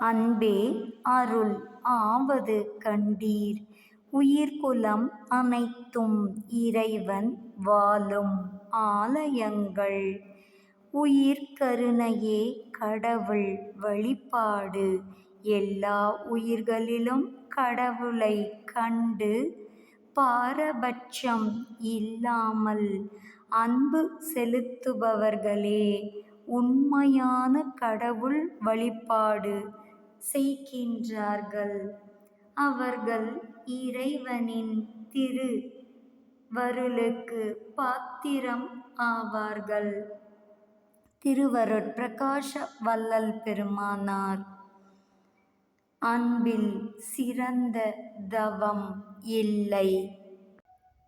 அன்பே அருள் ஆவது கண்டீர். உயிர்குலம் அனைத்தும் இறைவன் வாழும் ஆலயங்கள். உயிர்கருணையே கடவுள் வழிபாடு. எல்லா உயிர்களிலும் கடவுளைக் கண்டு பாரபட்சம் இல்லாமல் அன்பு செலுத்துபவர்களே உண்மையான கடவுள் வழிபாடு செய்கின்றார்கள். அவர்கள் இறைவனின் திருவருளுக்கு பாத்திரம் ஆவார்கள். திருவருட்பிரகாச வள்ளல் பெருமானார். அன்பில் சிறந்த தவம் இல்லை.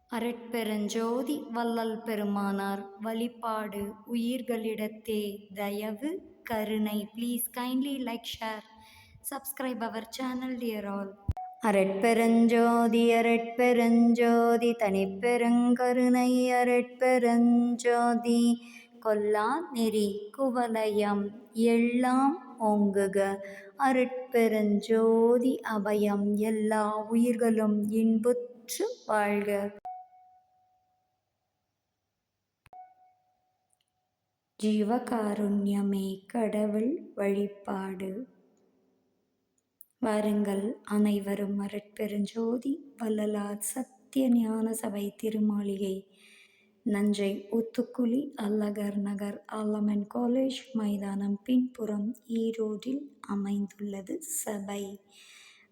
அருட்பெருஞ்சோதி வள்ளல் பெருமானார் வழிபாடு உயிர்களிடத்தே தயவு கருணை. Please kindly like, share, subscribe our channel dear all. அருட்பெருஞ்சோதி அருட்பெருஞ்சோதி தனிப்பெருங்கருணை அருட்பெருஞ்சோதி கொல்லா நெறி குவலயம் எல்லாம் ஓங்குக. அருட்பெருஞ்சோதி அபயம் எல்லா உயிர்களும் இன்புற்று வாழ்க. ஜீவகாருண்யமே கடவுள் வழிபாடு. வாருங்கள் அனைவரும் அருட்பெருஞ்சோதி வள்ளலார் சத்திய ஞான சபை திருமாளிகை, நஞ்சை ஊத்துக்குளி, அல்லகர் நகர், அல்லமன் காலேஜ் மைதானம் பின்புறம், ஈரோடில் அமைந்துள்ளது சபை.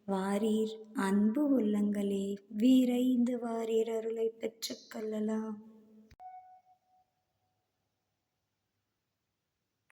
வாரீர் அன்பு உள்ளங்களே, விரைந்து வாரீர் அருளை பெற்றுக் கொள்ளலாம்.